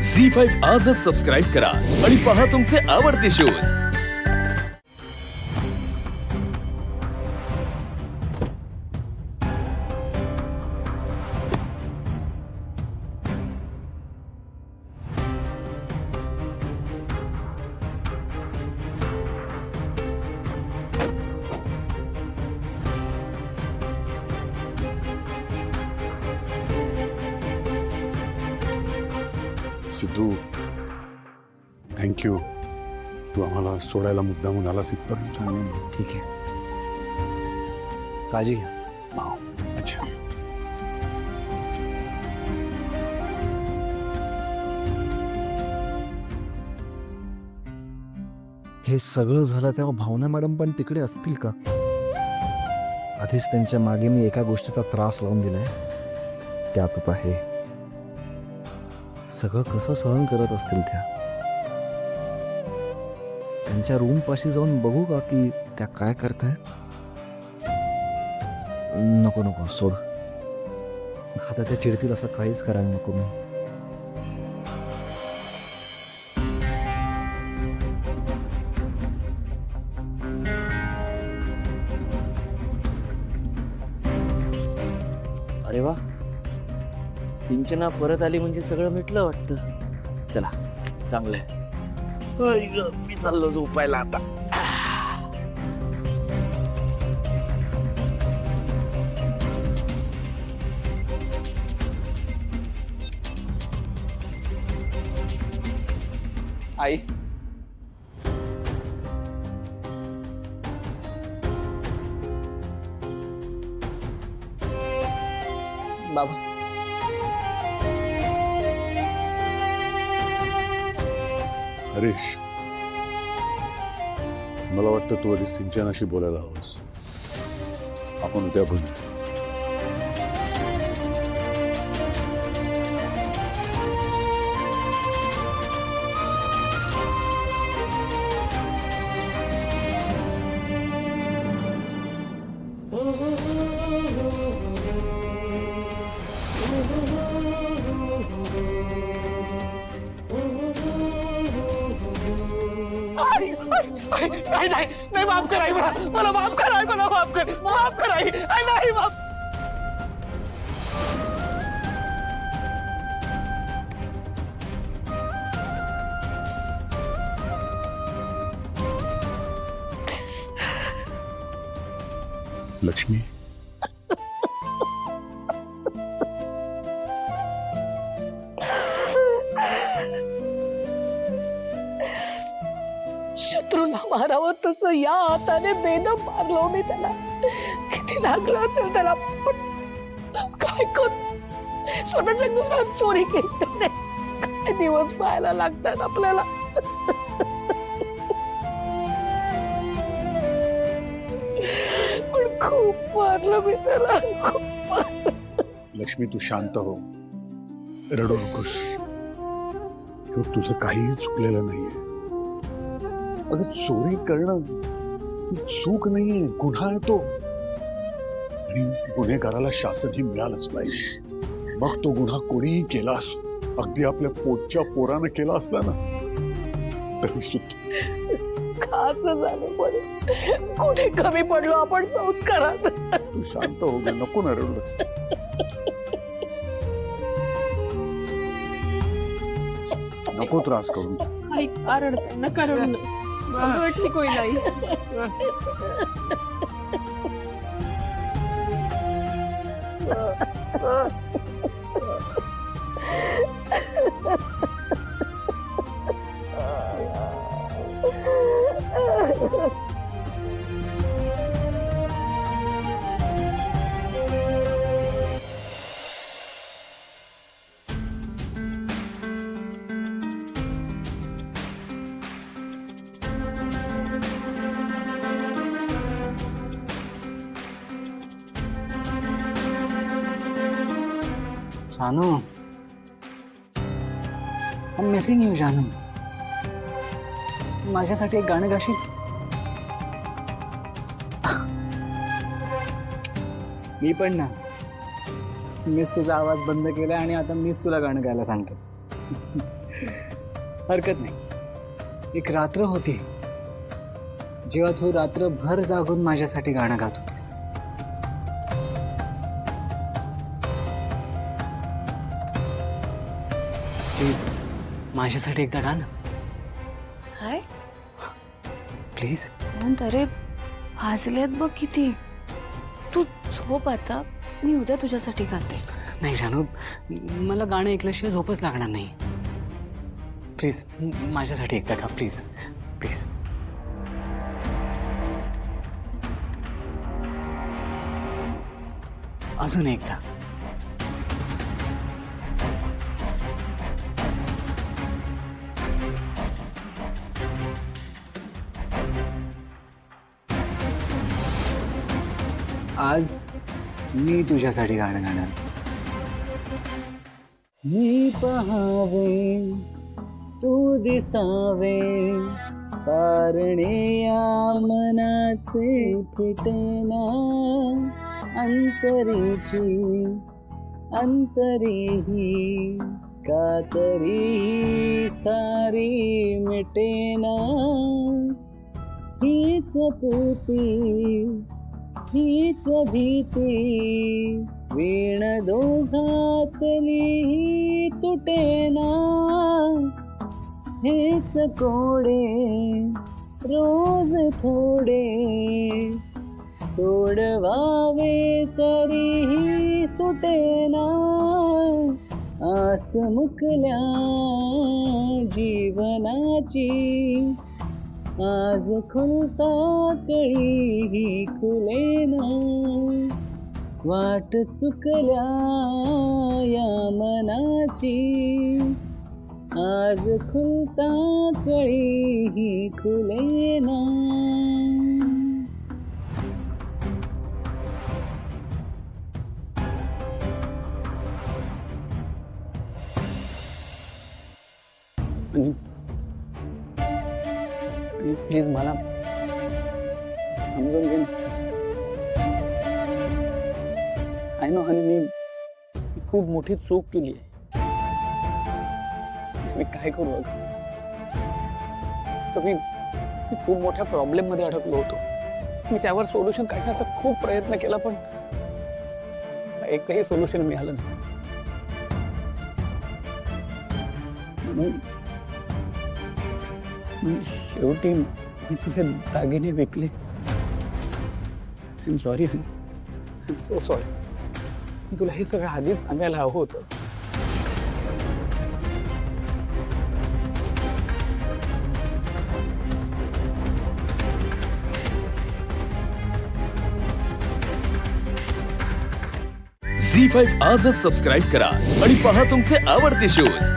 झी5 आजच सबस्क्राईब करा आणि पहा तुमचे आवडते शोज। सिद्धू, थँक्यू। तू आम्हाला सोडायला मुद्दामून आलास इथपर्यंत। ठीक आहे, काळजी घ्या। वाव, अच्छा। हे सगळं झालं तेव्हा भावना मॅडम पण तिकडे असतील का? आधीच त्यांच्या मागे मी एका गोष्टीचा त्रास लावून दिलाय, त्यात उपाय हे सगळं कसं सहन करत असतील त्या। त्यांच्या रूम पाशी जाऊन बघू का की त्या काय करतायत? नको नको, सोड। आता त्या चिडतील असं काहीच करायला नको मी। अरे वा, सिंचना परत आली म्हणजे सगळं मिटलं वाटतं। चला, चांगलंय। मी चाललो झोपायला आता। आई, बाबा, हरीश, मला वाटतं तू आधी सिंचनाशी बोलायला हवंस। आपण उद्या बोलू। नाही नाही नाही, माफ कर आई, मला माफ कर आई, मला माफ कर आई, नाही माफ। लक्ष्मी, शत्रूला मारावं तसं या हाताने बेदम मारलो मी त्याला। किती लागलं असेल त्याला, पण काय करू? स्वतःच्या घरात चोरी केली त्याने। काय दिवस पाहायला लागतात आपल्याला। पण खूप मारलं मी त्याला, खूप मारलं। लक्ष्मी, तू शांत हो, रडू नकोस। तुझं काहीही चुकलेलं नाहीये। अगं, चोरी करणं ही चूक नाहीये, गुन्हा आहे तो। आणि गुन्हेगाराला शासनही मिळालंच पाहिजे। मग तो गुन्हा कोणीही केला असो, अगदी आपल्या पोटच्या पोरानं केला असला ना तरी सुद्धा। का असं झालं? पण कुठे कमी पडलो आपण संस्कारात? तू शांत हो ग, नको ना रडू। नको त्रास करून। आई, का रडताय? नका रडू ना, वाटली कोई नाही। जानू, I'm missing you, जानू। माझ्यासाठी एक गाणं गाशील? मी पण ना, मीच तुझा आवाज बंद केला आणि आता मीच तुला गाणं गायला सांगतो। हरकत नाही. एक रात्र होती जेव्हा तू रात्रभर जागून माझ्यासाठी गाणं गात होतीस. प्लीज माझ्यासाठी एकदा गा ना काय प्लीज. अरे भाजलेत बघ किती. तू झोप आता, मी उद्या तुझ्यासाठी गाते. नाही जानू, मला गाणं ऐकल्याशिवाय झोपच लागणार नाही. प्लीज माझ्यासाठी एकदा गा प्लीज प्लीज. अजून एकदा. आज मी तुझ्यासाठी गाणं गाणार. मी पहावे तू दिसावे कारणे या मनाचे फिटना अंतरीची अंतरीही कातरी सारी मिटेना. हीच प्रीती हीच भीती वीण दोघातली तुटेना. हेच कोडे रोज थोडे सोडवावे तरीही सुटेना. आस मुकल्या जीवनाची आज खुलता कळीही खुलेना. वाट चुकल्या या मनाची आज खुलता कळीही खुलेना. आणि प्लीज मला समजून घे ना. आय नो हनी, मी खूप मोठी चूक केली आहे. मी काय करू अगं. तर मी खूप मोठ्या प्रॉब्लेम मध्ये अडकलो होतो. मी त्यावर सोल्युशन काढण्याचा खूप प्रयत्न केला, पण एकही सोल्युशन मिळालं नाही. म्हणून शेवटी मी तुझे दागिने विकले. I am sorry honey, I am so sorry. मी तुला हे सगळं आधीच सांगायला हवं होतं. झी5 आजच सबस्क्राईब करा आणि पहा तुमचे आवडते शोज